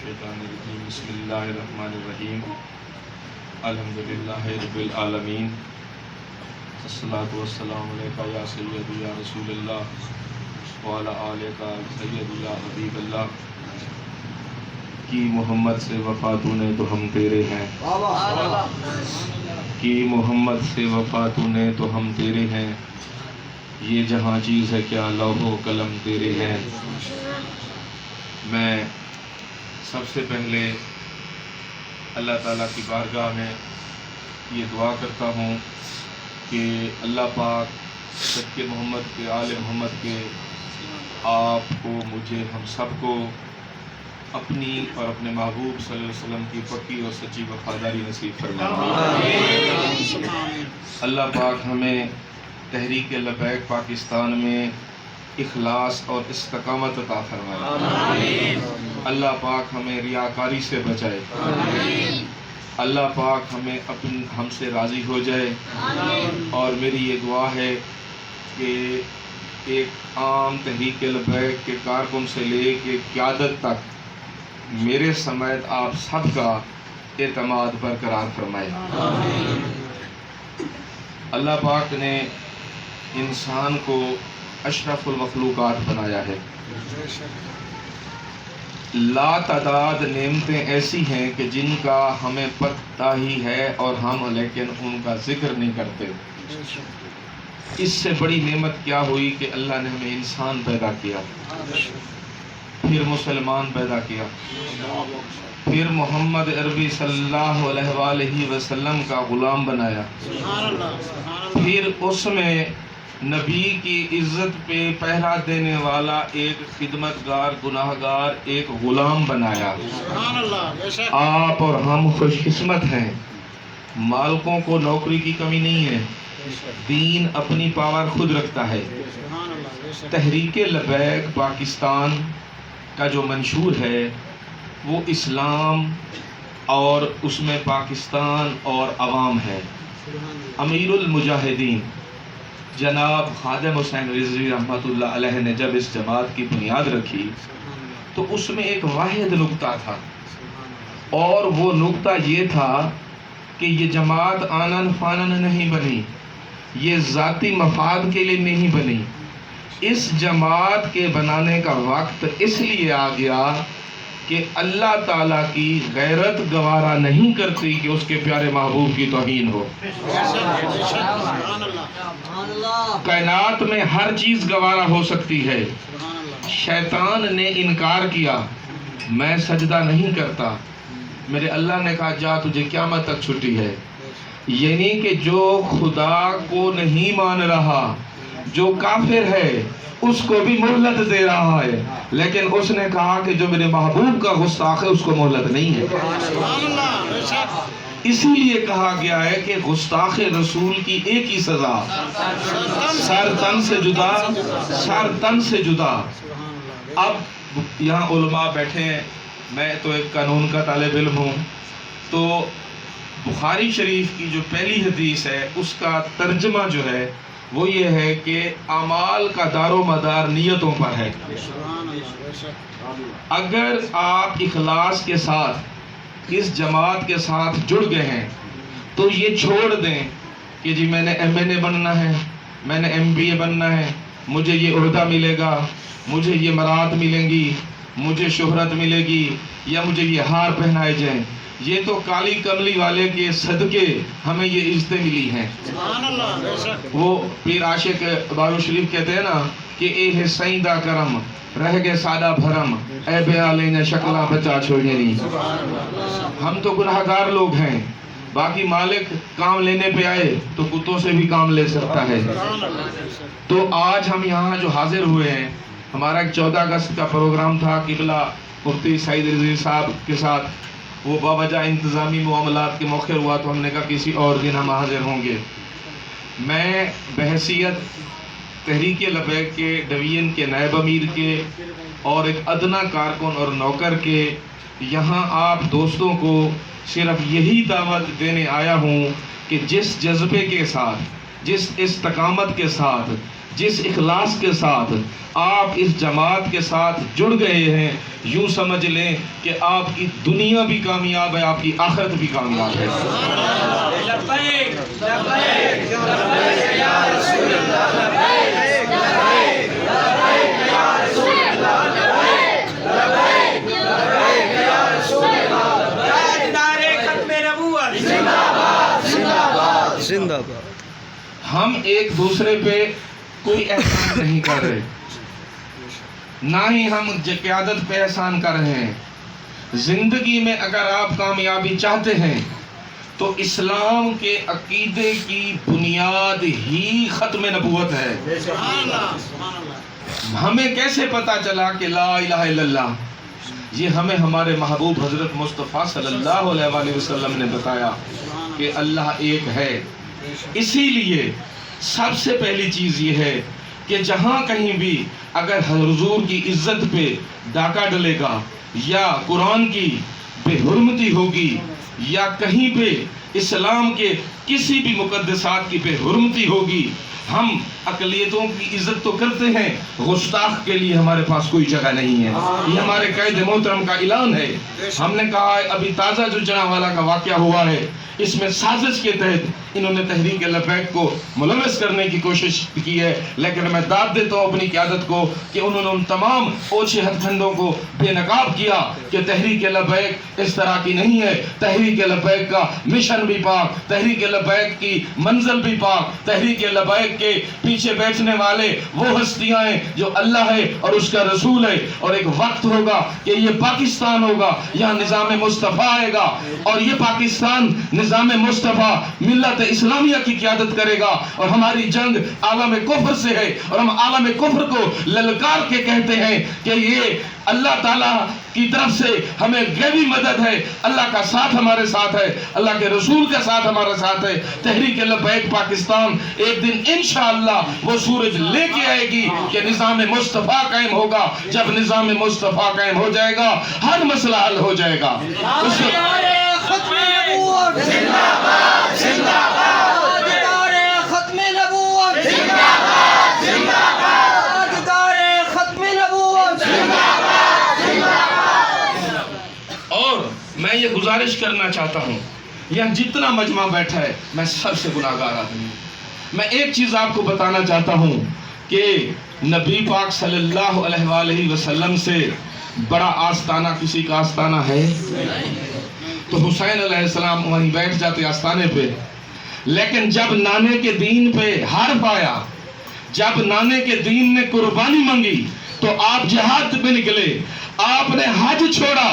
الشیطان الرجیم بسم اللہ الرحمن الرحیم الحمدللہ رب العالمین الصلاۃ والسلام علیکہ یا سیدی یا رسول اللہ وعلی آلکہ سیدی یا حبیب اللہ کی محمد سے وفا تو نے تو ہم تیرے ہیں کی محمد سے وفا تو نے تو ہم تیرے ہیں یہ جہاں چیز ہے کیا لوح و قلم تیرے ہیں۔ میں سب سے پہلے اللہ تعالیٰ کی بارگاہ میں یہ دعا کرتا ہوں کہ اللہ پاک صدقے محمد کے آل محمد کے آپ کو مجھے ہم سب کو اپنی اور اپنے محبوب صلی اللہ علیہ وسلم کی پکی اور سچی وفاداری نصیب فرمائے۔ اللہ پاک ہمیں تحریک لبیک پاکستان میں اخلاص اور استقامت عطا فرمائے۔ اللہ پاک ہمیں ریاکاری سے بچائے۔ اللہ پاک ہم سے راضی ہو جائے۔ اور میری یہ دعا ہے کہ ایک عام تحریک لبیک کے کارکن سے لے کے قیادت تک میرے سمیت آپ سب کا اعتماد برقرار فرمائے۔ اللہ پاک نے انسان کو اشرف المخلوقات بنایا ہے۔ لا تعداد نعمتیں ایسی ہیں کہ جن کا ہمیں پتہ ہی ہے اور ہم لیکن ان کا ذکر نہیں کرتے۔ اس سے بڑی نعمت کیا ہوئی کہ اللہ نے ہمیں انسان پیدا کیا، پھر مسلمان پیدا کیا، پھر محمد عربی صلی اللہ علیہ وآلہ وسلم کا غلام بنایا، پھر اس میں نبی کی عزت پہ پہرا دینے والا ایک خدمت گار گناہگار ایک غلام بنایا۔ آپ اور ہم خوش قسمت ہیں، مالکوں کو نوکری کی کمی نہیں ہے، دین اپنی پاور خود رکھتا ہے۔ تحریک لبیک پاکستان کا جو منشور ہے وہ اسلام اور اس میں پاکستان اور عوام ہے۔ امیر المجاہدین جناب خادم حسین رضوی رحمۃ اللہ علیہ نے جب اس جماعت کی بنیاد رکھی تو اس میں ایک واحد نقطہ تھا، اور وہ نقطہ یہ تھا کہ یہ جماعت آنن فانن نہیں بنی، یہ ذاتی مفاد کے لیے نہیں بنی۔ اس جماعت کے بنانے کا وقت اس لیے آ گیا کہ اللہ تعالیٰ کی غیرت گوارا نہیں کرتی کہ اس کے پیارے محبوب کی توہین ہو۔ کائنات میں ہر چیز گوارا ہو سکتی ہے۔ شیطان نے انکار کیا، میں سجدہ نہیں کرتا۔ میرے اللہ نے کہا جا تجھے قیامت تک چھٹی ہے۔ یعنی کہ جو خدا کو نہیں مان رہا، جو کافر ہے، اس کو بھی مہلت دے رہا ہے، لیکن اس نے کہا کہ جو میرے محبوب کا گستاخ ہے اس کو مہلت نہیں ہے۔ اسی لیے کہا گیا ہے کہ گستاخ رسول کی ایک ہی سزا، سر تن سے جدا، سر تن سے جدا۔ اب یہاں علماء بیٹھے ہیں، میں تو ایک قانون کا طالب علم ہوں، تو بخاری شریف کی جو پہلی حدیث ہے اس کا ترجمہ جو ہے وہ یہ ہے کہ اعمال کا دار و مدار نیتوں پر ہے۔ اگر آپ اخلاص کے ساتھ اس جماعت کے ساتھ جڑ گئے ہیں تو یہ چھوڑ دیں کہ جی میں نے MNA بننا ہے، میں نے MBA بننا ہے، مجھے یہ عہدہ ملے گا، مجھے یہ مراد ملیں گی، مجھے شہرت ملے گی، یا مجھے یہ ہار پہنائے جائیں۔ یہ تو کالی کملی والے کے صدقے ہمیں یہ عزتیں ملی ہیں۔ وہ پیر عاشق بارو شریف کہتے ہیں نا کہ اے ہے سائندہ کرم رہ گئے سادہ بھرم، اے بیالے نے شکلہ بچا چھوڑے نہیں۔ ہم تو گناہگار لوگ ہیں، باقی مالک کام لینے پہ آئے تو کتوں سے بھی کام لے سکتا ہے۔ تو آج ہم یہاں جو حاضر ہوئے ہیں، ہمارا ایک 14 اگست کا پروگرام تھا قبلہ مفتی سعید رضوی صاحب کے ساتھ، وہ باوجہ انتظامی معاملات کے موخر ہوا تو ہم نے کہا کسی اور دن ہم حاضر ہوں گے۔ میں بحیثیت تحریک لبیک کے ڈویژن کے نائب امیر کے اور ایک ادنا کارکن اور نوکر کے یہاں آپ دوستوں کو صرف یہی دعوت دینے آیا ہوں کہ جس جذبے کے ساتھ، جس استقامت کے ساتھ جس اخلاص کے ساتھ آپ اس جماعت کے ساتھ جڑ گئے ہیں، یوں سمجھ لیں کہ آپ کی دنیا بھی کامیاب ہے، آپ کی آخرت بھی کامیاب ہے۔ ہم ایک دوسرے پہ کوئی احسان نہیں کر رہے، نہ ہی ہم قیادت پہ احسان کر رہے ہیں۔ زندگی میں اگر آپ کامیابی چاہتے ہیں تو اسلام کے عقیدے کی بنیاد ہی ختم نبوت ہے۔ ہمیں کیسے پتا چلا کہ لا الہ الا اللہ؟ یہ ہمیں ہمارے محبوب حضرت مصطفیٰ صلی اللہ علیہ وآلہ وسلم نے بتایا کہ اللہ ایک ہے۔ اسی لیے سب سے پہلی چیز یہ ہے کہ جہاں کہیں بھی اگر حضور کی عزت پہ ڈاکہ ڈلے گا، یا قرآن کی بے حرمتی ہوگی، یا کہیں پہ اسلام کے کسی بھی مقدسات کی بے حرمتی ہوگی، ہم اقلیتوں کی عزت تو کرتے ہیں، گستاخ کے لیے ہمارے پاس کوئی جگہ نہیں ہے۔ یہ ہمارے قائد محترم کا اعلان ہے۔ ہم نے کہا ہے ابھی تازہ جو جناوالا کا واقعہ ہوا ہے، اس میں سازش کے تحت انہوں نے تحریک لبیک کو ملوث کرنے کی کوشش کی ہے، لیکن میں داد دیتا ہوں اپنی قیادت کو کہ انہوں نے ان تمام اوچھے ہتھ کنڈوں کو بے نقاب کیا کہ تحریک لبیک اس طرح کی نہیں ہے۔ تحریک لبیک کا مشن بھی پاک، تحریک لبیک کی منزل بھی پاک، تحریک لبیک کے پیچھے بیٹھنے والے وہ ہستیاں ہیں جو اللہ ہے اور اس کا رسول ہے، اور ایک وقت ہوگا کہ یہ پاکستان ہوگا، یہاں نظام مصطفیٰ آئے گا، اور یہ پاکستان نظام مصطفیٰ ملت اسلامیہ کی قیادت کرے گا، اور ہماری جنگ عالم کفر سے ہے، اور ہم عالم کفر کو للکار کے کہتے ہیں کہ یہ اللہ تعالیٰ کی طرف سے ہمیں غیبی مدد ہے، اللہ کا ساتھ ہمارے ساتھ ہے، اللہ کے رسول کا ساتھ ہمارے ساتھ ہے۔ تحریک لبیک پاکستان ایک دن انشاءاللہ وہ سورج لے کے آئے گی کہ نظام مصطفیٰ قائم ہوگا۔ جب نظام مصطفیٰ قائم ہو جائے گا ہر مسئلہ حل ہو جائے گا۔ اور میں یہ گزارش کرنا چاہتا ہوں، یہاں جتنا مجمع بیٹھا ہے میں سب سے گناہگار آدمی ہوں۔ میں ایک چیز آپ کو بتانا چاہتا ہوں کہ نبی پاک صلی اللہ علیہ وآلہ وسلم سے بڑا آستانہ کسی کا آستانہ ہے؟ تو حسین علیہ السلام وہیں بیٹھ جاتے آستانے پہ، لیکن جب نانے کے دین پہ حرب آیا، جب نانے کے دین نے قربانی مانگی تو آپ جہاد پہ نکلے، آپ نے حج چھوڑا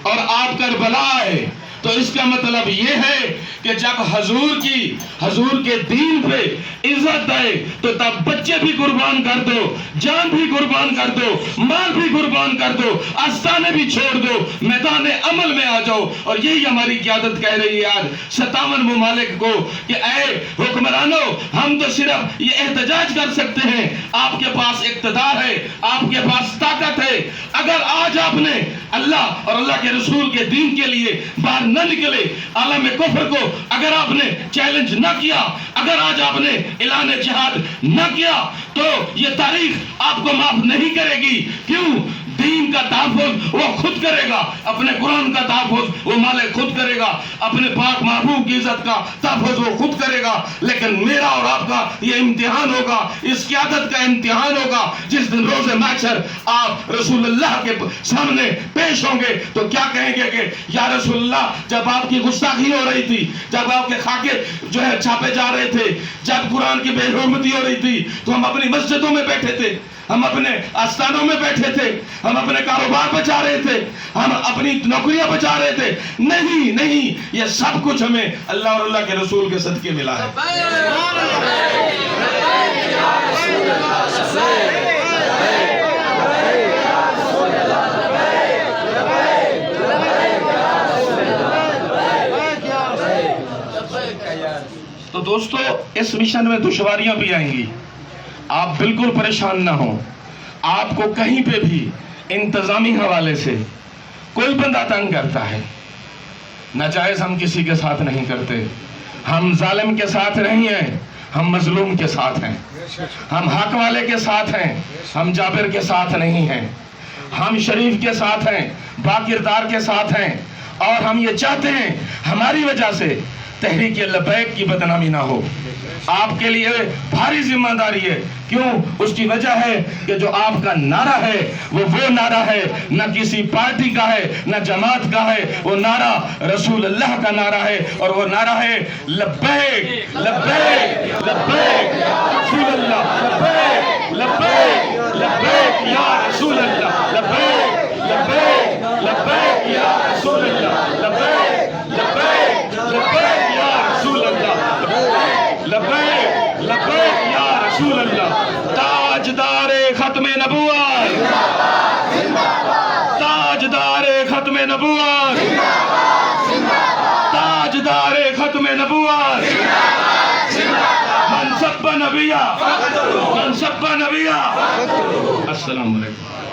اور آپ کربلا آئے۔ تو اس کا مطلب یہ ہے کہ جب حضور کے دین پہ عزت آئے تو تب بچے بھی قربان کر دو، جان بھی قربان کر دو، مال بھی قربان کر دو، آستانے بھی چھوڑ دو، میدان عمل میں آ جاؤ۔ اور یہی ہماری قیادت کہہ رہی ہے آج 57 ممالک کو کہ اے حکمرانوں، ہم تو صرف یہ احتجاج کر سکتے ہیں، آپ کے پاس اقتدار ہے، آپ کے پاس طاقت ہے۔ اگر آج آپ نے اللہ اور اللہ کے رسول کے دین کے لیے باہر نہ نکلے، عالم کفر کو اگر آپ نے چیلنج نہ کیا، اگر آج آپ نے اعلان جہاد نہ کیا، تو یہ تاریخ آپ کو معاف نہیں کرے گی۔ کیوں؟ دین کا تحفظ وہ خود کرے گا، اپنے قرآن کا تحفظ وہ مالک خود کرے گا، اپنے پاک محبوب کی عزت کا تحفظ وہ خود کرے گا۔ لیکن میرا اور آپ کا یہ امتحان ہوگا، اس قیادت کا امتحان ہوگا، جس دن روز محشر آپ رسول اللہ کے سامنے پیش ہوں گے تو کیا کہیں گے کہ یا رسول اللہ، جب آپ کی گستاخی ہو رہی تھی، جب آپ کے خاکے جو ہے چھاپے جا رہے تھے، جب قرآن کی بے حرمتی ہو رہی تھی، تو ہم اپنی مسجدوں میں بیٹھے تھے، ہم اپنے آستانوں میں بیٹھے تھے، ہم اپنے کاروبار بچا رہے تھے، ہم اپنی نوکریاں بچا رہے تھے۔ نہیں، یہ سب کچھ ہمیں اللہ اور اللہ کے رسول کے صدقے ملا ہے۔ تو دوستو، اس مشن میں دشواریاں بھی آئیں گی، آپ بالکل پریشان نہ ہوں۔ آپ کو کہیں پہ بھی انتظامی حوالے سے کوئی بندہ تنگ کرتا ہے، ناجائز ہم کسی کے ساتھ نہیں کرتے، ہم ظالم کے ساتھ نہیں ہیں، ہم مظلوم کے ساتھ ہیں، ہم حق والے کے ساتھ ہیں، ہم جابر کے ساتھ نہیں ہیں، ہم شریف کے ساتھ ہیں، باکردار کے ساتھ ہیں، اور ہم یہ چاہتے ہیں ہماری وجہ سے تحریک لبیک کی بدنامی نہ ہو۔ آپ کے لیے بھاری ذمہ داری ہے، کیوں؟ اس کی وجہ ہے کہ جو آپ کا نعرہ ہے وہ نعرہ ہے نہ کسی پارٹی کا ہے نہ جماعت کا ہے، وہ نعرہ رسول اللہ کا نعرہ ہے، اور وہ نعرہ ہے لبیک لبیک لبیک یا رسول اللہ، لبیک لبیک لبیک یا رسول اللہ، لبیک لبیک لبیک یا رسول اللہ، لبیک لبیک لبیک یا رسول اللہ، لبیک لبیک یا رسول اللہ۔ تاجدار ختم نبوت، تاجدار ختم نبوت، تاجدار ختم نبوت، من سب نبیہ، من سب نبیہ۔ السلام علیکم۔